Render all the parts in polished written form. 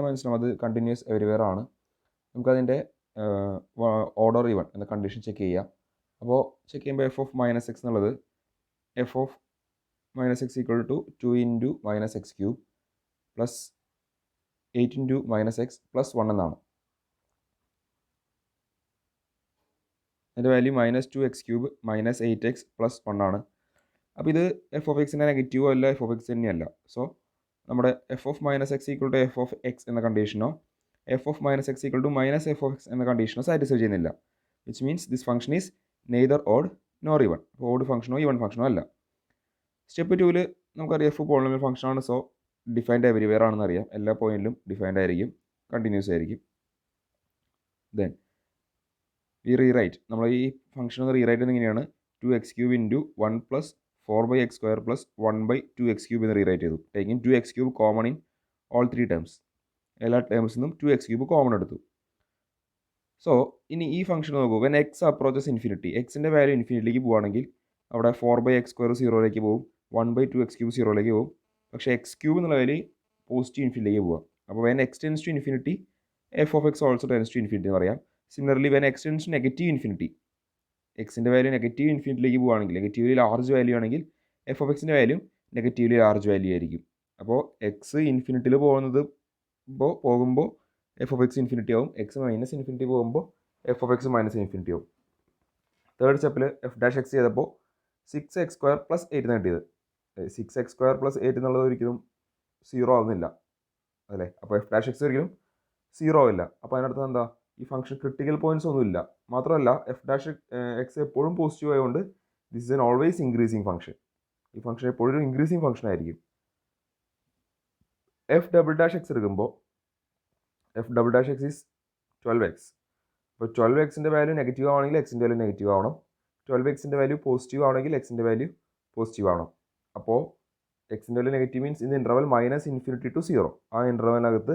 മനസ്സിലാവും അത് continuous everywhere ആണ്. നമുക്കതിൻ്റെ ഓർഡർ ഈവൻ എന്ന കണ്ടീഷൻ ചെക്ക് ചെയ്യാം. അപ്പോൾ ചെക്ക് ചെയ്യുമ്പോൾ എഫ് ഓഫ് മൈനസ് എക്സ് എന്നുള്ളത് F of minus X equal to 2 into minus X cube plus 8 into minus X plus 1 എന്നാണ്. അതിൻ്റെ value minus 2 X cube minus 8 X plus 1 ആണ്. അപ്പോൾ ഇത് എഫ് ഓഫ് എക്സിൻ്റെ നെഗറ്റീവോ അല്ല, എഫ് ഓഫ് എക്സ് തന്നെയല്ല. സോ നമ്മുടെ F of minus X equal to F of x എന്ന കണ്ടീഷനോ f of minus X equal to minus f of x എന്ന കണ്ടീഷനോ സാറ്റിസ്ഫൈ ചെയ്യുന്നില്ല. Which means this function is neither odd nor even. അപ്പോൾ odd ഫംഗ്ഷനോ even ഫംഗ്ഷനോ അല്ല. Step 2-ൽ നമുക്കറിയാം എഫ് പോളിനോമിയൽ ഫംഗ്ഷനാണ്. സോ ഡിഫൈൻഡ് എവരിവെയർ ആണെന്ന് അറിയാം. എല്ലാ പോയിന്റിലും ഡിഫൈൻഡ് ആയിരിക്കും, കണ്ടിന്യൂസ് ആയിരിക്കും. Then we rewrite. നമ്മൾ ഈ ഫംഗ്ഷൻ ഒന്ന് റീറൈറ്റ് ചെയ്യുന്നത് ഇങ്ങനെയാണ്: 2x cube into 1 plus 4/x square plus 1/2x cube എന്ന് റീറൈറ്റ് ചെയ്തു. Taking 2x cube common in all 3 terms. എല്ലാ ടേംസിൽ നിന്നും 2x ക്യൂബ് കോമൺ എടുത്തു. സോ ഇനി ഈ ഫംഗ്ഷൻ നോക്കൂ. വെൻ എക്സ് അപ്രോച്ചസ് ഇൻഫിനിറ്റി, എക്സിൻ്റെ വാല്യൂ ഇൻഫിനിറ്റിയിലേക്ക് പോവുകയാണെങ്കിൽ അവിടെ 4/x സ്ക്വയർ 0ലേക്ക് പോകും, 1/2x ക്യൂബ് 0ലേക്ക് പോകും. പക്ഷേ എക്സ് ക്യൂബ് എന്നുള്ള വാല്യൂ പോസിറ്റീവ് ഇൻഫിനിറ്റിയിലേക്ക് പോകാം. അപ്പോൾ when X tends to infinity F of X also tends to infinity എന്ന് പറയാം. Similarly when X tends to negative infinity, എക്സിൻ്റെ വാല്യൂ നെഗറ്റീവ് ഇൻഫിനിറ്റിയിലേക്ക് പോകുകയാണെങ്കിൽ, നെഗറ്റീവ്ലി ലാർജ് വാല്യൂ ആണെങ്കിൽ എഫ് ഓഫ് എക്സിൻ്റെ വാല്യൂ നെഗറ്റീവ്ലി ലാർജ് വാല്യൂ ആയിരിക്കും. അപ്പോൾ എക്സ് ഇൻഫിനിറ്റിയിൽ പോകുമ്പോൾ എഫ് ഓഫ് എക്സ് ഇൻഫിനിറ്റി ആവും. എക്സ് മൈനസ് ഇൻഫിനിറ്റി പോകുമ്പോൾ F of X minus infinity ആവും. തേർഡ് സ്റ്റെപ്പിൽ എഫ് ഡാഷ് എക്സ് ചെയ്തപ്പോൾ 6x സ്ക്വയർ പ്ലസ് 8 കിട്ടിയത്. 6x സ്ക്വയർ പ്ലസ് 8 എന്നുള്ളത് ഒരിക്കലും 0 ആവുന്നില്ല അല്ലേ. അപ്പോൾ എഫ് ഡാഷ് എക്സ് ഒരിക്കലും 0 ആവില്ല. അപ്പോൾ അതിനർത്ഥം എന്താ, ഈ ഫംഗ്ഷൻ ക്രിട്ടിക്കൽ പോയിന്റ്സ് ഒന്നുമില്ല. മാത്രമല്ല എഫ് ഡാഷ് എക്സ് എപ്പോഴും പോസിറ്റീവ് ആയതുകൊണ്ട് this is an always increasing function. ഈ ഫംഗ്ഷൻ എപ്പോഴും ഒരു ഇൻക്രീസിങ് ഫംഗ്ഷൻ ആയിരിക്കും. എഫ് ഡബിൾ ഡാഷ് എക്സ് എടുക്കുമ്പോൾ F double dash X is 12x. അപ്പോൾ 12xൻ്റെ വാല്യൂ നെഗറ്റീവ് ആവണമെങ്കിൽ എക്സിൻ്റെ വാല്യൂ നെഗറ്റീവ് ആവണം. 12xൻ്റെ വാല്യൂ പോസിറ്റീവ് ആണെങ്കിൽ എക്സിൻ്റെ വാല്യൂ പോസിറ്റീവ് ആവണം. അപ്പോൾ എക്സിൻ്റെ value negative means in interval minus infinity to 0. ആ ഇൻ്റർവലിനകത്ത്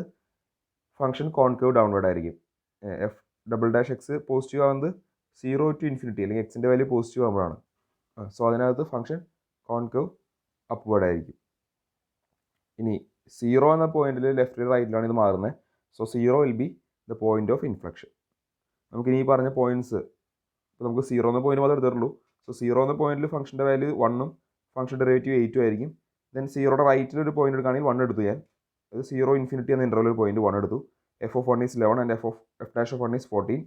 ഫംഗ്ഷൻ കോൺകേവ് ഡൗൺവേർഡ് ആയിരിക്കും. F double dash X positive ആവുന്നത് 0 ടു ഇൻഫിനിറ്റി അല്ലെങ്കിൽ എക്സിൻ്റെ വാല്യൂ പോസിറ്റീവ് ആകുമ്പോഴാണ്. സോ അതിനകത്ത് ഫംഗ്ഷൻ കോൺകേവ് അപ്വേർഡ് ആയിരിക്കും. ഇനി 0 എന്ന പോയിന്റിൽ ലെഫ്റ്റിൽ റൈറ്റിലാണ് ഇത് മാറുന്നത്. So 0 will be the point of inflection. നമുക്കിനി ഈ പറഞ്ഞ പോയിന്റ്സ് ഇപ്പോൾ നമുക്ക് 0 എന്ന പോയിന്റ് മാത്രമേ എടുത്തിട്ടുള്ളൂ. സോ 0 എന്ന പോയിന്റിൽ ഫംഗ്ഷൻ്റെ വാല്യൂ 1ഉം ഫംഗ്ഷൻ ഡെറിവേറ്റീവ് 8ഉം ആയിരിക്കും. ദെൻ 0യുടെ റൈറ്റിൽ ഒരു പോയിന്റ് എടുക്കുകയാണെങ്കിൽ 1 എടുത്തു ഞാൻ. അത് 0 ഇൻഫിനിറ്റി എന്ന ഇൻ്റർവൽ ഒരു പോയിന്റ് 1 എടുത്തു. F of 1 is 11 and f dash of 1 is 14.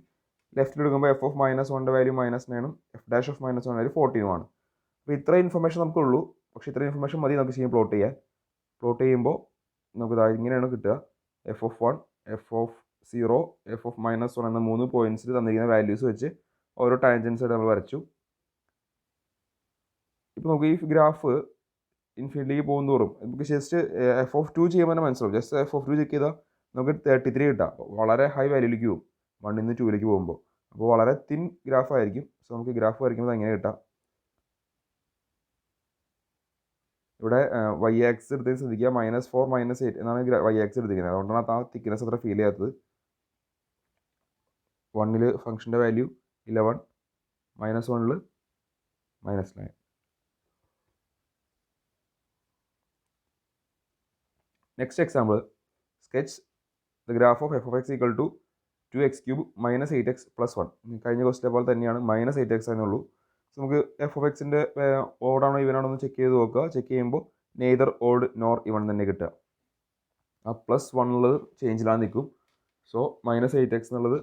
ലെഫ്റ്റിൽ എടുക്കുമ്പോൾ എഫ് ഓഫ് മൈനസ് 1ൻ്റെ വാല്യൂ -9ഉം എഫ് ഡാഷ് ഓഫ് -1 വാല്യൂ 14ഉമാണ്. അപ്പോൾ ഇത്ര ഇൻഫർമേഷൻ നമുക്കുള്ളൂ. പക്ഷേ ഇത്ര ഇൻഫർമേഷൻ മതി നമുക്ക് ചെയ്യാൻ പ്ലോട്ട് ചെയ്യാൻ. പ്ലോട്ട് ചെയ്യുമ്പോൾ നമുക്ക് ഇങ്ങനെയാണ് കിട്ടുക: F of 1, F of 0, F of -1 എന്ന 3 പോയിന്റ്സിൽ തന്നിരിക്കുന്ന വാല്യൂസ് വെച്ച് ഓരോ ടാൻജൻസ് ആയിട്ട് നമ്മൾ വരച്ചു. ഇപ്പോൾ നമുക്ക് ഈ ഗ്രാഫ് ഇൻഫിനിറ്റിലേക്ക് പോകും തോറും നമുക്ക് ജസ്റ്റ് എഫ് ഓഫ് 2 ചെയ്യുമ്പോൾ തന്നെ മനസ്സിലാവും. ജസ്റ്റ് എഫ് ഓഫ് 2 ചെക്ക് ചെയ്താൽ നമുക്ക് 33 കിട്ടാം. വളരെ ഹൈ വാല്യൂയിലേക്ക് പോകും 1 നിന്ന് 2ലേക്ക് പോകുമ്പോൾ. അപ്പോൾ വളരെ തിൻ ഗ്രാഫ് ആയിരിക്കും. സോ നമുക്ക് ഗ്രാഫ് വരയ്ക്കുമ്പോൾ എങ്ങനെ കിട്ടാം. ഇവിടെ വൈ ആക്സിസ് എടുത്തത് ശ്രദ്ധിക്കുക. -4 -8 എന്നാണ് വൈ ആക്സിസ് എടുത്തിരിക്കുന്നത്. അതുകൊണ്ടാണ് ആ തിക്നെസ് അത്ര ഫീൽ ചെയ്യാത്തത്. 1ൽ ഫംഗ്ഷൻ്റെ വാല്യൂ 11, -1ൽ -9. Next example: sketch the graph of F of X equal to 2x cube -8x plus 1. കഴിഞ്ഞ ക്വസ്റ്റിനെ പോലെ തന്നെയാണ്, -8x എന്നുള്ളൂ. സോ നമുക്ക് എഫ് ഓഫ് എക്സിൻ്റെ ഓടാണോ ഇവനാണോ എന്ന് ചെക്ക് ചെയ്ത് നോക്കുക. ചെക്ക് ചെയ്യുമ്പോൾ നെയ്തർ ഓഡ് നോർ ഇവൺ തന്നെ കിട്ടുക. ആ +1 എന്നുള്ളത് ചേഞ്ചിലാണ് നിൽക്കും. സോ -8x എന്നുള്ളത്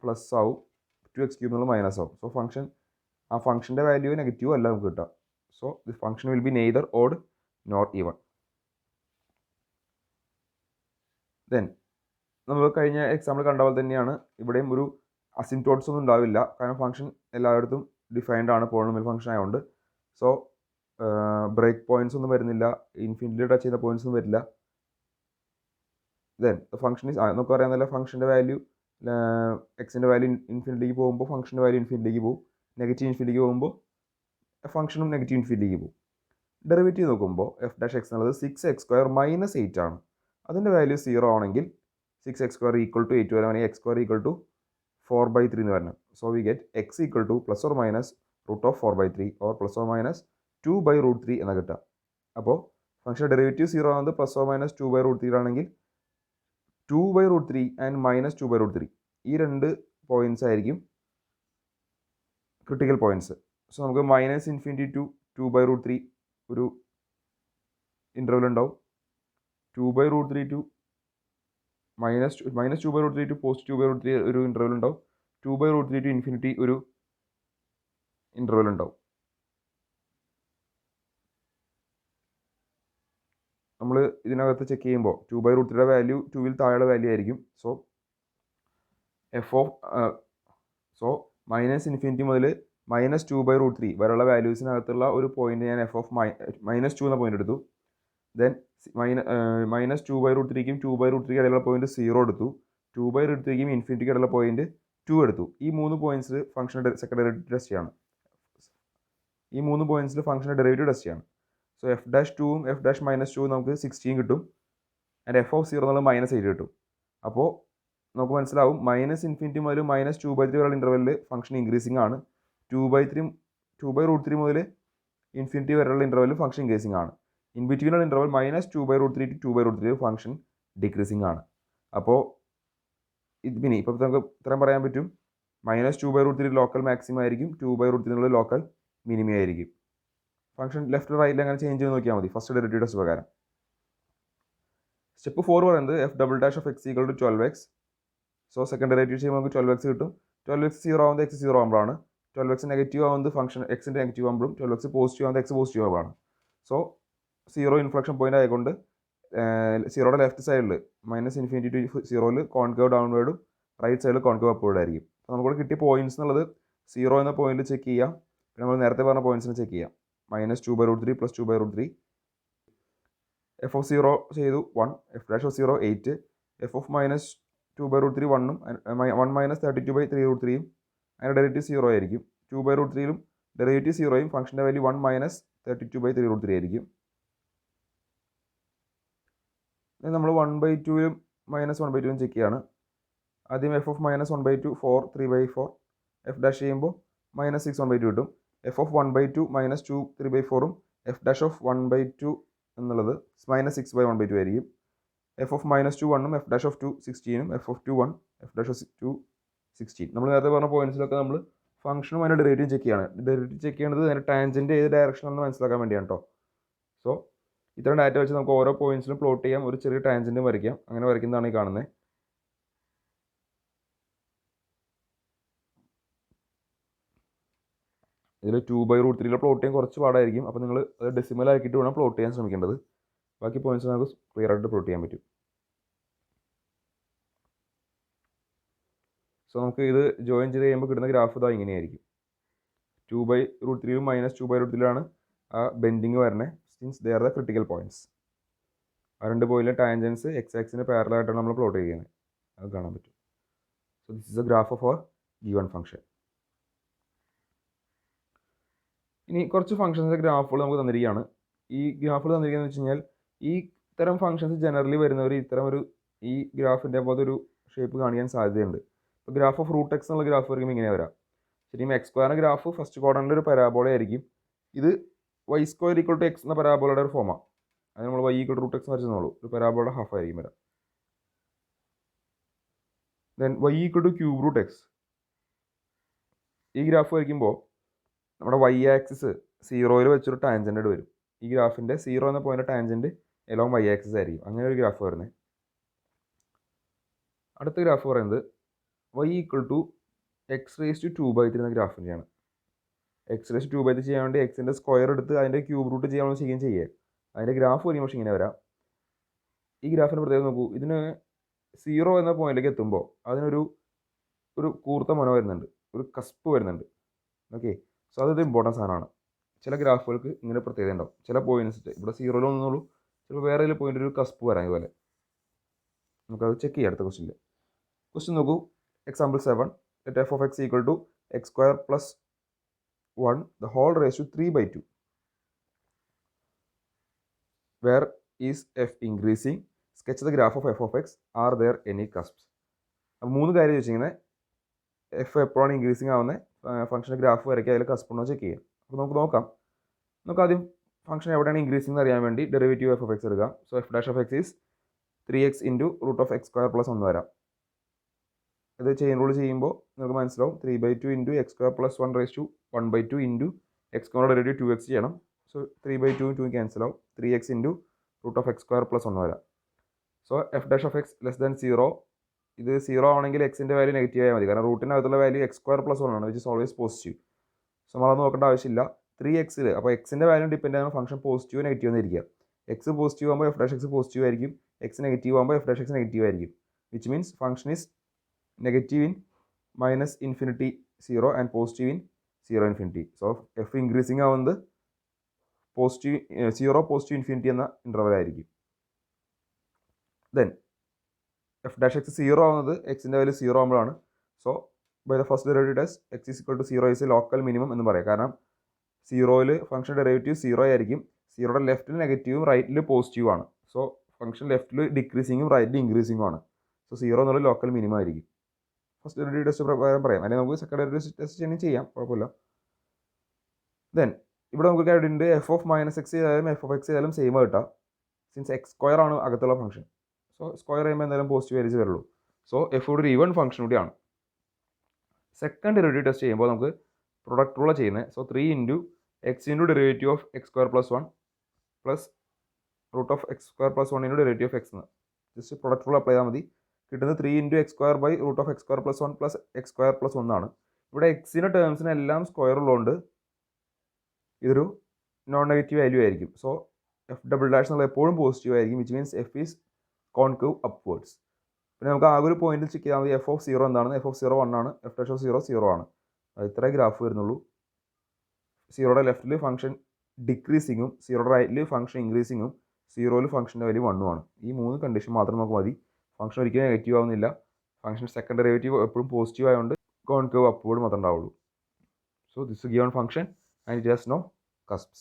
പ്ലസ് ആവും, 2x ക്യൂബ് എന്നുള്ളത് മൈനസ് ആവും. സോ ആ ഫംഗ്ഷൻ്റെ വാല്യൂ നെഗറ്റീവ് അല്ല നമുക്ക് കിട്ടുക. So this function will be neither odd nor even. Then നമ്മൾ കഴിഞ്ഞ എക്സാമ്പിൾ കണ്ട പോലെ തന്നെയാണ് ഇവിടെയും ഒരു അസിംപ്റ്റോട്ട്സ് ഒന്നും ഉണ്ടാവില്ല. കാരണം ഫംഗ്ഷൻ എല്ലായിടത്തും ഡിഫൈൻഡ് ആണ്, പോളിനോമിയൽ ഫംഗ്ഷൻ ആയതുകൊണ്ട്. സോ ബ്രേക്ക് പോയിന്റ്സ് ഒന്നും വരുന്നില്ല, ഇൻഫിനിറ്റി ടച്ച് ചെയ്യുന്ന പോയിന്റ്സ് ഒന്നും വരില്ല. ദെൻ ഫംഗ്ഷൻ നമുക്ക് അറിയാവുന്ന ഫംഗ്ഷൻ്റെ വാല്യൂ എക്സിൻ്റെ വാല്യൂ ഇൻഫിനിറ്റിലേക്ക് പോകുമ്പോൾ ഫംഗ്ഷൻ്റെ വാല്യൂ ഇൻഫിനിറ്റിലേക്ക് പോകും. നെഗറ്റീവ് ഇൻഫിനിറ്റിലേക്ക് പോകുമ്പോൾ ഫംഗ്ഷനും നെഗറ്റീവ് ഇൻഫിനിറ്റിലേക്ക് പോകും. ഡെറിവേറ്റീവ് നോക്കുമ്പോൾ എഫ് ഡാഷ് എക്സ് എന്നുള്ളത് 6x സ്ക്വയർ -8 ആണ്. അതിൻ്റെ വാല്യൂ 0 ആണെങ്കിൽ 6x സ്ക്വയർ ഈക്വൽ ടു 8 വരാണെങ്കിൽ x സ്ക്വയർ ഈക്വൽ ടു 4/3 എന്ന് വരണം. So we get x equal to ±√4/3 or ±2/√3 എന്ന് കിട്ടാം. അപ്പോൾ ഫംഗ്ഷൻ ഡെറിവേറ്റീവ് 0 ആകുന്നത് ±2/√3 ആണെങ്കിൽ 2/√3 ആൻഡ് -2/√3 ഈ രണ്ട് പോയിൻറ്റ്സ് ആയിരിക്കും ക്രിട്ടിക്കൽ പോയിൻറ്റ്സ്. സോ നമുക്ക് -∞ ടു 2/√3 ഒരു ഇൻ്റർവൽ ഉണ്ടാവും, 2/√3 ടു -2/√3 ടു +2/√3 ഒരു ഇൻ്റർവൽ ഉണ്ടാവും, 2/√3 ടു ഇൻഫിനിറ്റി ഒരു ഇൻ്റർവൽ ഉണ്ടാവും. നമ്മൾ ഇതിനകത്ത് ചെക്ക് ചെയ്യുമ്പോൾ 2/√3യുടെ വാല്യൂ 2ൽ താഴെ വാല്യൂ ആയിരിക്കും. സോ -∞ മുതൽ -2/√3 വരെയുള്ള വാല്യൂസിനകത്തുള്ള ഒരു പോയിന്റ് ഞാൻ -2 എന്ന പോയിന്റ് എടുത്തു. ദെൻ -2/√3ക്കും 2/√3 ഇടയിലുള്ള പോയിന്റ് 0 എടുത്തു, 2/√3ക്കും ഇൻഫിനിറ്റിക്ക് ഇടയിലുള്ള പോയിന്റ് 2 എടുത്തു. ഈ 3 പോയിന്റ്സിൽ ഫംഗ്ഷൻ്റെ സെക്കൻഡ് ഡെറിവേറ്റീവ് ടെസ്റ്റ് ചെയ്യാണ്. സോ f'2ഉം f'-2 നമുക്ക് 16 കിട്ടും, ആൻഡ് f(0) എന്നുള്ളത് -8 കിട്ടും. അപ്പോൾ നമുക്ക് മനസ്സിലാവും -∞ മുതൽ -2/3 വരെയുള്ള ഇൻ്റർവെല്ലിൽ ഫംഗ്ഷൻ ഇൻക്രീസിങ് ആണ്, 2/√3 മുതൽ ഇൻഫിനിറ്റി വരെയുള്ള ഇൻ്റർവെല്ലിൽ ഫംഗ്ഷൻ ഇൻക്രീസിങ് ആണ്, ഇൻ ബിറ്റ്വീനുള്ള ഇൻ്റർവെൽ -2/√3 ടു 2/√3 ഫംഗ്ഷൻ ഡിക്രീസിങ് ആണ്. അപ്പോൾ പിന്നെ ഇപ്പോൾ നമുക്ക് ഇത്രയും പറയാൻ പറ്റും, -2/√3 ലോക്കൽ മാക്സിമം ആയിരിക്കും, 2/√3 എന്നുള്ള ലോക്കൽ മിനിമം ആയിരിക്കും. ഫംഗ്ഷൻ ലെഫ്റ്റ് റൈറ്റിൽ അങ്ങനെ ചേഞ്ച് ചെയ്ത് നോക്കിയാൽ മതി ഫസ്റ്റ് ഡെറിവേറ്റീവ് ടെസ്റ്റ് പ്രകാരം. സ്റ്റെപ്പ് 4 പറയുന്നത് f'(x) = 12x. So second derivative ചെയ്യുമ്പോൾ നമുക്ക് 12x കിട്ടും. 12x 0 ആവുന്നത് x 0 ആകുമ്പോഴാണ്, 12x നെഗറ്റീവ് ആവുന്നത് ഫംഗ്ഷൻ എക്സിൻ്റെ നെഗറ്റീവ് ആകുമ്പോഴും, 12x പോസിറ്റീവ് ആവുന്നത് x പോസിറ്റീവ് ആകുമ്പോഴാണ്. സോ 0 ഇൻഫ്ലക്ഷൻ പോയിന്റ് ആയതുകൊണ്ട് 0യുടെ ലെഫ്റ്റ് സൈഡിൽ -∞ ടു 0ൽ കോൺകേവ് ഡൗൺവേർഡും റൈറ്റ് സൈഡിൽ കോൺകേവ് അപ്വേർഡ് ആയിരിക്കും. അപ്പോൾ നമുക്ക് കിട്ടിയ പോയിന്റ്സ് എന്നുള്ളത് 0 എന്ന പോയിന്റിൽ ചെക്ക് ചെയ്യാം, പിന്നെ നമ്മൾ നേരത്തെ പറഞ്ഞ പോയിന്റ്സിന് ചെക്ക് ചെയ്യാം. -2/√3 + 2/√3, f(0) ചെയ്തു 1, f'(0) 8, f(-2/√3) 1ഉം 1 - 32/3√3യും അതിൻ്റെ ഡെറിവേറ്റീവ് 0 ആയിരിക്കും. 2/√3യിലും ഡെറിവേറ്റീവ് 0യും ഫംഗ്ഷൻ്റെ വാല്യൂ 1 - 32/3√3 ആയിരിക്കും. നമ്മൾ 1/2ലും -1/2ലും ചെക്ക് ചെയ്യാണ്. ആദ്യം f(-1/2) 4 3/4, f' ചെയ്യുമ്പോൾ -6 1/2 കിട്ടും. f(1/2) -2 3/4ഉം f'(1/2) എന്നുള്ളത് -6/1/2 ആയിരിക്കും. f(-2) 1ഉം f'(2) 16ഉം f(2) 1 f'(2) 16. നമ്മൾ നേരത്തെ പറഞ്ഞ പോയിന്റ്സിലൊക്കെ നമ്മൾ ഫംഗ്ഷനും അതിൻ്റെ ഡെറിവേറ്റീവ് ചെക്ക് ചെയ്യാണ്. ഡെറിവേറ്റീവ് ചെക്ക് ചെയ്യേണ്ടത് അതിൻ്റെ ടാൻജൻറ്റ് ഏത് ഡയറക്ഷനാണെന്ന് മനസ്സിലാക്കാൻ വേണ്ടിയാണ് കേട്ടോ. സോ ഇത്തരം ഡാറ്റ വെച്ച് നമുക്ക് ഓരോ പോയിന്റ്സിലും പ്ലോട്ട് ചെയ്യാം, ഒരു ചെറിയ ടാൻജൻറ്റും വരയ്ക്കാം. അങ്ങനെ വരയ്ക്കുന്നതാണ് ഈ കാണുന്നത്. ഇതിൽ 2/√3 പ്ലോട്ട് ചെയ്യാൻ കുറച്ച് പാടായിരിക്കും. അപ്പോൾ നിങ്ങൾ അത് ഡെസിമൽ ആക്കിയിട്ട് വേണം പ്ലോട്ട് ചെയ്യാൻ ശ്രമിക്കേണ്ടത്. ബാക്കി പോയിന്റ്സ് നമുക്ക് ക്ലിയർ ആയിട്ട് പ്ലോട്ട് ചെയ്യാൻ പറ്റും. സോ നമുക്ക് ഇത് ജോയിൻ ചെയ്ത് കഴിയുമ്പോൾ കിട്ടുന്ന ഗ്രാഫ് ഇതാ ഇങ്ങനെയായിരിക്കും. 2/√3ലും -2/√3ലാണ് ആ ബെൻഡിങ് വരുന്നത്, since they are the critical points. ആ രണ്ട് പോയിന്റിലെ ടാൻജൻസ് എക്സ് ആക്സിന് പാരലൽ ആയിട്ടാണ് നമ്മൾ പ്ലോട്ട് ചെയ്യുന്നത്, അത് കാണാൻ പറ്റും. So this is a graph of our given function. ഇനി കുറച്ച് ഫംഗ്ഷൻസിൻ്റെ ഗ്രാഫുകൾ നമുക്ക് തന്നിരിക്കുകയാണ്. ഈ ഗ്രാഫുകൾ തന്നിരിക്കുകയെന്ന് വെച്ച് കഴിഞ്ഞാൽ ഈ ഇത്തരം ഫംഗ്ഷൻസ് ജനറലി വരുന്നവർ ഇത്തരം ഈ ഗ്രാഫിൻ്റെ പോലത്തെ ഒരു ഷേപ്പ് കാണിക്കാൻ സാധ്യതയുണ്ട്. ഇപ്പോൾ ഗ്രാഫ് ഓഫ് √x എന്നുള്ള ഗ്രാഫ് വരുമ്പോൾ ഇങ്ങനെ വരാം. ശരിക്കും x² ഗ്രാഫ് ഫസ്റ്റ് ക്വാഡ്രൻറ്റിൽ ഒരു പരാബോള ആയിരിക്കും. ഇത് y² = x എന്ന പരാബോളയുടെ ഒരു ഫോമാണ്. അത് നമ്മൾ y = √x വരച്ചെന്നുള്ളൂ, ഒരു പരാബോളയുടെ ഹാഫ് ആയിരിക്കും വരാം. Then y = cube√x. ഈ ഗ്രാഫ് വരയ്ക്കുമ്പോൾ നമ്മുടെ y ആക്സിസ് 0യിൽ വെച്ചൊരു ടാൻജൻറ്റ് വരും. ഈ ഗ്രാഫിൻ്റെ 0 എന്ന point tangent along y axis ആയിരിക്കും. അങ്ങനെ ഒരു ഗ്രാഫ് വരുന്നത്. അടുത്ത ഗ്രാഫ് പറയുന്നത് y = x⁻² എന്ന ഗ്രാഫിൻ്റെയാണ്. x⁻² ചെയ്യാൻ വേണ്ടി എക്സിൻ്റെ സ്ക്വയർ എടുത്ത് അതിൻ്റെ ക്യൂബ് റൂട്ട് ചെയ്യാൻ ചെയ്യുക. അതിൻ്റെ ഗ്രാഫ് വരും പക്ഷേ ഇങ്ങനെ വരാം. ഈ ഗ്രാഫിൻ്റെ പ്രത്യേകത നോക്കൂ, ഇതിന് 0 എന്ന പോയിന്റിലേക്ക് എത്തുമ്പോൾ അതിനൊരു കൂർത്ത മുന വരുന്നുണ്ട്, ഒരു കസ്പ് വരുന്നുണ്ട്. ഓക്കെ, സോ അതൊരു ഇമ്പോർട്ടൻറ്റ് സാധനമാണ്. ചില ഗ്രാഫുകൾക്ക് ഇങ്ങനെ പ്രത്യേകത ഉണ്ടാവും. ചില പോയിന്റ്സ് ഇവിടെ 0യിൽ ഒന്നുള്ളൂ, ചിലപ്പോൾ വേറെ ഏതെങ്കിലും പോയിന്റ് ഒരു കസ്പ് വരാം. ഇതുപോലെ നമുക്കത് ചെക്ക് ചെയ്യാം അടുത്ത ക്വസ്റ്റ്യനിൽ. ക്വസ്റ്റ്യൻ നോക്കൂ, example 7, let f(x) = x² + 1 the whole raised to 3/2. Where is f increasing? Sketch the graph of f(x). Are there any cusps? അപ്പോൾ 3 കാര്യം ചോദിച്ചിങ്ങനെ, എഫ് എപ്പോഴാണ് ഇൻക്രീസിങ് ആവുന്നത്, ഫംഗ്ഷൻ്റെ ഗ്രാഫ് വരയ്ക്കുക, അതിൽ കസ്പ് ഉണ്ടോ ചെക്ക് ചെയ്യാം. അപ്പോൾ നമുക്ക് നോക്കാം. നമുക്ക് ആദ്യം ഫംഗ്ഷൻ എവിടെയാണ് ഇൻക്രീസിങ് എന്ന് അറിയാൻ വേണ്ടി ഡെറിവേറ്റീവ് f(x) എടുക്കാം. So f' of x is 3x into root of X square plus 1 വരാം. ഇത് ചെയിൻ റൂൾ ചെയ്യുമ്പോൾ നിങ്ങൾക്ക് മനസ്സിലാവും 3/2 into X square plus 1 raise to 1/2 into X square derivative 2x ചെയ്യണം. സോ 3/2 2 ക്യാൻസൽ ആവും. 3x into root of X square plus 1 വരാം. So F dash of X less than 0. ഇത് 0 ആണെങ്കിൽ എക്സിൻ്റെ വാല്യൂ നെഗറ്റീവ് ആയാൽ മതി, കാരണം റൂട്ടിനകത്തുള്ള വാല്യൂ എക്സ് സ്ക്വയർ പ്ലസ് 1 ആണ്, which is always positive. So നമ്മളത് നോക്കേണ്ട ആവശ്യമില്ല. 3x അപ്പോൾ എക്സിൻ്റെ വാല്യൂ ഡിപ്പെൻഡ് ചെയ്യുന്ന ഫംഗ്ഷൻ പോസിറ്റീവ് നെഗറ്റീവ് എന്നിരിക്കുക. എക്സ് പോസിറ്റീവ് ആകുമ്പോൾ എഫ് ഡാഷ് എക്സ് പോസിറ്റീവ് ആയിരിക്കും, എക്സ് നെഗറ്റീവ് ആകുമ്പോൾ എഫ് ഡാഷ് എക്സ് നെഗറ്റീവ് ആയിരിക്കും, which means function is negative in -∞ 0 and positive in 0 infinity. So f increasing ആവുന്നത് positive 0 positive infinity എന്ന interval ആയിരിക്കും. Then F dash X 0 ആവുന്നത് എക്സിൻ്റെ value 0 ആകുമ്പോഴാണ്. So by the first derivative test X is equal to 0 is a local minimum എന്ന് പറയാം. കാരണം 0ൽ function derivative 0 ആയിരിക്കും, 0യുടെ ലെഫ്റ്റിൽ നെഗറ്റീവും റൈറ്റിൽ പോസിറ്റീവ് ആണ്. സോ ഫംഗ്ഷൻ ലെഫ്റ്റിൽ ഡിക്രീസിങ്ങും റൈറ്റിൽ ഇൻക്രീസിങ്ങും ആണ്. സോ 0 എന്നുള്ള ലോക്കൽ മിനിമം ആയിരിക്കും. ഫസ്റ്റ് ഡെറിവേറ്റീവ് ടെസ്റ്റ് പ്രകാരം പറയാം, അല്ലെങ്കിൽ നമുക്ക് സെക്കൻഡ് ഡെറിവേറ്റീവ് ടെസ്റ്റ് ചെയ്യാം, കുഴപ്പമില്ല. ദെൻ ഇവിടെ നമുക്ക് കാര്യമുണ്ട്, എഫ് ഓഫ് -x ചെയ്താലും എഫ് ഓഫ് എക്സ് ചെയ്താലും സെയിം കിട്ടാം, സിൻസ് എക്സ് സ്ക്വയർ ആണ് അകത്തുള്ള ഫംഗ്ഷൻ. സോ സ്ക്വയർ ചെയ്യുമ്പോൾ എന്തായാലും പോസിറ്റീവ് വാല്യൂസ് വരുള്ളൂ. സോ എഫ് ഇവിടെ ഒരു ഈവൻ ഫംഗ്ഷൻ കൂടിയാണ്. സെക്കൻഡ് ഡെറിവേറ്റീവ് ടെസ്റ്റ് ചെയ്യുമ്പോൾ നമുക്ക് പ്രൊഡക്റ്റ് റൂളാണ് ചെയ്യുന്നത്. So 3 into X into derivative of X square plus 1 plus root of X square plus 1 into derivative of X എന്ന് ജസ്റ്റ് പ്രൊഡക്റ്റ് റൂൾ അപ്ലൈ ചെയ്താൽ മതി. കിട്ടുന്നത് 3 into X square by root of X square plus 1 plus X square plus 1 ആണ്. ഇവിടെ എക്സിൻ്റെ ടേംസിനെല്ലാം square ഉള്ളതുകൊണ്ട് ഇതൊരു നോൺ നെഗറ്റീവ് വാല്യൂ ആയിരിക്കും. സോ എഫ് ഡബിൾ ഡാഷ് എന്നുള്ള എപ്പോഴും പോസിറ്റീവ് ആയിരിക്കും, which means F is concave upwards. പിന്നെ നമുക്ക് ആകെ ഒരു പോയിന്റിൽ ചെക്ക് ചെയ്താൽ മതി എഫ് ഓഫ് 0 എന്താണെന്ന്. എഫ് ഓഫ് 0 1 ആണ്, എഫ് ഡാഷ് ഓഫ് 0 0 ആണ്. ഇത്രേ ഗ്രാഫ് വരുന്നുള്ളൂ. 0യുടെ ലെഫ്റ്റിൽ ഫംഗ്ഷൻ ഡിക്രീസിങ്ങും 0യുടെ റൈറ്റിൽ ഫംഗ്ഷൻ ഇൻക്രീസിങ്ങും 0യിൽ ഫംഗ്ഷൻ്റെ വാല്യൂ 1 ആണ്. ഈ 3 കണ്ടീഷൻ മാത്രം നമുക്ക് മതി. ഫംഗ്ഷൻ ഒരിക്കലും നെഗറ്റീവ് ആവുന്നില്ല. ഫംഗ്ഷൻ സെക്കൻഡ് ഡെറിവേറ്റീവ് എപ്പോഴും പോസിറ്റീവ് ആയതുകൊണ്ട് കോൺകേവ് അപ്വേർഡ് മാത്രമേ ഉണ്ടാവുള്ളൂ. So this given function and it has no cusps.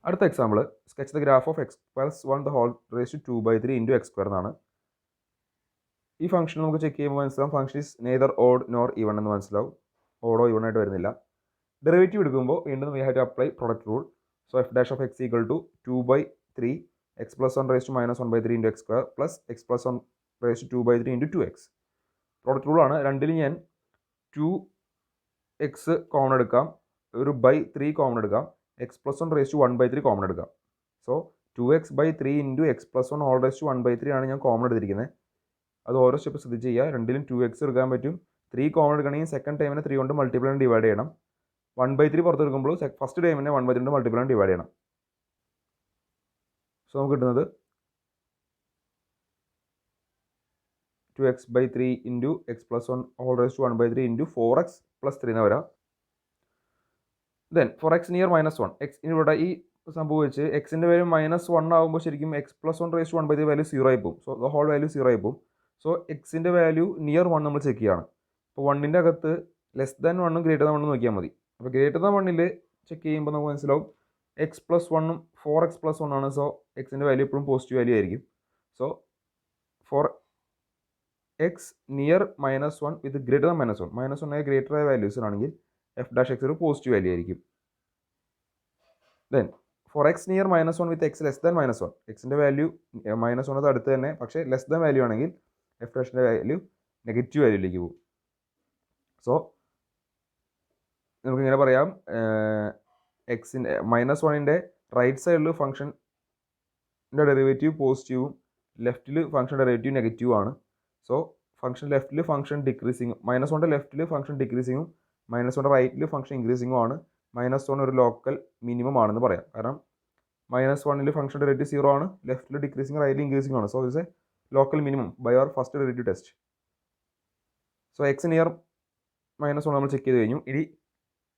അടുത്ത example, sketch the graph of X plus 1 the whole raise to 2/3 into X square എന്നാണ്. ഈ function നമുക്ക് check ചെയ്യുമ്പോൾ മനസ്സിലാവും function is neither odd nor even എന്ന് മനസ്സിലാവും. ഓഡോ even ആയിട്ട് വരുന്നില്ല. ഡെറിവേറ്റീവ് എടുക്കുമ്പോൾ വീണ്ടും we have to apply product rule. So F dash of X equal to 2/3 x plus 1 raise to -1/3 into X square plus x plus 1 raise to 2/3 into 2x. Product റൂളാണ്. രണ്ടിൽ ഞാൻ 2x കോമൺ എടുക്കാം, ഒരു /3 common എടുക്കാം, x plus 1 raise to 1/3 common എടുക്കാം. So 2x/3 into X plus 1 whole raise to 1/3 ആണ് ഞാൻ common എടുത്തിരിക്കുന്നത്. അത് ഓരോ സ്റ്റെപ്പ് ശ്രദ്ധിച്ച് ചെയ്യുക. രണ്ടിലും 2x എടുക്കാൻ പറ്റും. 3 കോമൺ എടുക്കണമെങ്കിൽ സെക്കൻഡ് ടൈമിനെ 3 കൊണ്ട് മൾട്ടിപ്ലൈ ഡിവൈഡ് ചെയ്യണം. 1/3 പുറത്തെടുക്കുമ്പോൾ ഫസ്റ്റ് ടൈമിനെ 1/3 മൾട്ടിപ്ലൈ ഡിവൈഡ് ചെയ്യണം. സോ നമുക്ക് കിട്ടുന്നത് 2x/3 into X plus 1 whole raise to 1/3 into 4x plus 3 എന്ന് വരാം. Then for X near -1 X ഇവിടെ ഈ സംഭവിച്ച് എക്സിൻ്റെ വാല്യൂ -1 ആകുമ്പോൾ ശരിക്കും X plus 1 raise to 1/3 value 0 ആയി പോകും. സോ ദ ഹോൾ വാല്യൂ 0 ആയി പോകും. സോ എക്സിൻ്റെ വാല്യൂ നിയർ 1 നമ്മൾ ചെക്ക് ചെയ്യാണ്. അപ്പോൾ 1ൻ്റെ അകത്ത് ലെസ് ദാൻ 1ഉം ഗ്രേറ്റർ ദാൻ 1ഉം നോക്കിയാൽ മതി. അപ്പോൾ ഗ്രേറ്റർ ദാൻ 1ൽ ചെക്ക് ചെയ്യുമ്പോൾ നമുക്ക് മനസ്സിലാവും എക്സ് പ്ലസ് 1ഉം 4x പ്ലസ് 1 ആണ്. സോ എക്സിൻ്റെ വാല്യൂ എപ്പോഴും പോസിറ്റീവ് വാല്യൂ ആയിരിക്കും. സോ ഫോർ എക്സ് നിയർ -1 വിത്ത് ഗ്രേറ്റർ ദാൻ -1 ഗ്രേറ്റർ ആയ വാല്യൂസിനാണെങ്കിൽ എഫ് ഡാഷ് എക്സ് ഒരു പോസിറ്റീവ് വാല്യൂ ആയിരിക്കും. Then for X near -1 with X less than -1 എക്സിൻ്റെ വാല്യൂ -1 അടുത്ത് തന്നെ, പക്ഷേ ലെസ് ദാൻ വാല്യൂ ആണെങ്കിൽ എഫ് ഡാഷിൻ്റെ വാല്യൂ നെഗറ്റീവ് വാല്യൂയിലേക്ക് പോകും. സോ നമുക്കിങ്ങനെ പറയാം, എക്സിൻ്റെ -1ൻ്റെ റൈറ്റ് സൈഡിൽ ഫംഗ്ഷൻ്റെ ഡെറിവേറ്റീവ് പോസിറ്റീവും ലെഫ്റ്റിൽ ഫംഗ്ഷൻ ഡെറിവേറ്റീവ് നെഗറ്റീവ് ആണ്. സോ ഫംഗ്ഷൻ ലെഫ്റ്റിൽ ഫംഗ്ഷൻ ഡിക്രീസിങ്ങും -1ൻ്റെ ലെഫ്റ്റിൽ ഫംഗ്ഷൻ ഡിക്രീസിങ്ങും -1ൻ്റെ റൈറ്റിൽ ഫംഗ്ഷൻ ഇൻക്രീസിങ്ങും ആണ്. -1 ഒരു ലോക്കൽ മിനിമം ആണെന്ന് പറയാം. കാരണം -1ൽ ഫംഗ്ഷൻ ഡെറിവേറ്റീവ് 0 ആണ്, ലെഫ്റ്റിൽ ഡിക്രീസിങ് റൈറ്റിൽ ഇൻക്രീസിങ് ആണ്. So it's a local minimum by our first derivative test. സോ എക്സ് നിയർ -1 നമ്മൾ ചെക്ക് ചെയ്ത് കഴിഞ്ഞു. ഇനി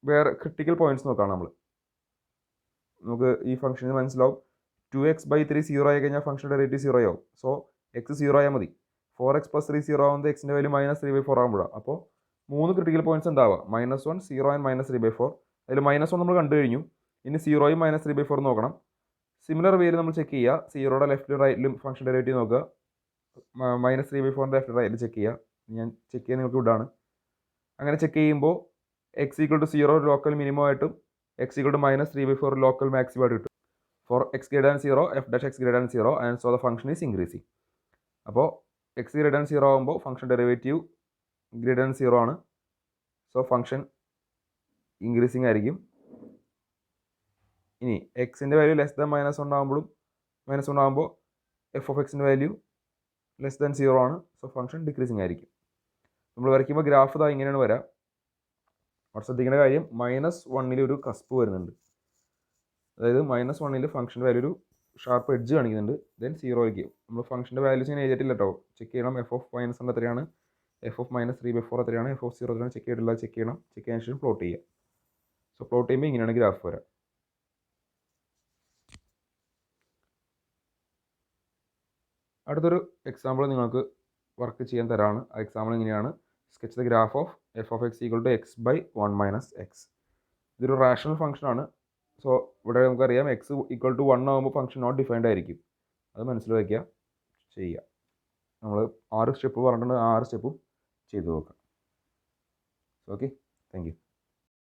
വേറെ ക്രിട്ടിക്കൽ പോയിന്റ്സ് നോക്കാം. നമുക്ക് ഈ ഫംഗ്ഷന് മനസ്സിലാവും 2x/3 0 ആയി കഴിഞ്ഞാൽ ഫംഗ്ഷൻ ഡെറിവേറ്റീവ് 0 ആവും. സോ എക്സ് 0 ആയാൽ മതി. 4x + 3 0 ആവുന്നത് എക്സിൻ്റെ വാല്യൂ -3/4 ആകുമ്പോഴാണ്. അപ്പോൾ 3 ക്രിട്ടിക്കൽ പോയിന്റ്സ് ഉണ്ടാവുക, -1 0 ആൻഡ് -3/4. അതിൽ -1 നമ്മൾ കണ്ടു കഴിഞ്ഞു. ഇനി 0യും -3/4 നോക്കണം. സിമിലർ വേയിൽ നമ്മൾ ചെക്ക് ചെയ്യുക. 0യുടെ ലെഫ്റ്റിലും റൈറ്റിലും ഫംഗ്ഷൻ ഡെറിവേറ്റീവ് നോക്കുക. -3/4 ലെഫ്റ്റ് റൈറ്റിൽ ചെക്ക് ചെയ്യുക. ഞാൻ ചെക്ക് ചെയ്യാൻ നിങ്ങൾക്ക് വിടാണ്. അങ്ങനെ ചെക്ക് ചെയ്യുമ്പോൾ x = 0 ലോക്കൽ മിനിമം ആയിട്ടും x = -3/4 ലോക്കൽ മാക്സിമം ആയിട്ട് കിട്ടും. For X greater than 0 F dash X greater than 0 and so the function is increasing. അപ്പോൾ എക്സ് ഗ്രേറ്റർ ദാൻ 0 ആകുമ്പോൾ ഫംഗ്ഷൻ ഡെറിവേറ്റീവ് ഗ്രേറ്റർ ദാൻ 0 ആണ്. സോ ഫംഗ്ഷൻ ഇൻക്രീസിങ് ആയിരിക്കും. ഇനി എക്സിൻ്റെ value less than -1 ആകുമ്പോൾ F of എക്സിൻ്റെ വാല്യൂ ലെസ് ദാൻ 0 ആണ്. So function decreasing ആയിരിക്കും. നമ്മൾ വരയ്ക്കുമ്പോൾ ഗ്രാഫ് ഇതാ ഇങ്ങനെയാണ് വരാം. അവിടെ ശ്രദ്ധിക്കേണ്ട കാര്യം -1 ഒരു കസ്പ് വരുന്നുണ്ട്. അതായത് -1 ഫംഗ്ഷൻ്റെ വാല്യൂ ഒരു ഷാർപ്പ് എഡ്ജ് കാണിക്കുന്നുണ്ട്. ദെൻ 0 നമ്മൾ ഫംഗ്ഷൻ്റെ വാല്യൂസ് ഞാൻ എഴുതിയിട്ടില്ല കേട്ടോ. ചെക്ക് ചെയ്യണം. എഫ് ഓഫ് -1 എത്രയാണ്, എഫ് ഓഫ് -3/4 എത്രയാണ്, എഫ് ഓഫ് 0 എത്രയാണ് ചെക്ക് ചെയ്തിട്ടില്ല. ചെക്ക് ചെയ്യണം. ചെക്ക് ചെയ്യാൻ ശേഷം പ്ലോട്ട് ചെയ്യുക. സോ പ്ലോട്ട് ചെയ്യുമ്പോൾ ഇങ്ങനെയാണ് ഗ്രാഫ് വരാം. അടുത്തൊരു എക്സാമ്പിൾ നിങ്ങൾക്ക് വർക്ക് ചെയ്യാൻ തരാണ്. ആ എക്സാമ്പിൾ ഇങ്ങനെയാണ്. Sketch the graph of F of X equal to X by 1 - x. ഇതൊരു റാഷണൽ ഫംഗ്ഷൻ ആണ്. സോ ഇവിടെ നമുക്കറിയാം എക്സ് ഈക്വൽ ടു 1 ആകുമ്പോൾ ഫംഗ്ഷൻ നോട്ട് ഡിഫൈൻഡ് ആയിരിക്കും. അത് മനസ്സിൽ വയ്ക്കുക, ചെയ്യുക. നമ്മൾ 6 സ്റ്റെപ്പ് പറഞ്ഞിട്ടുണ്ട്. ആ 6 സ്റ്റെപ്പും ചെയ്തു നോക്കാം. Okay, thank you.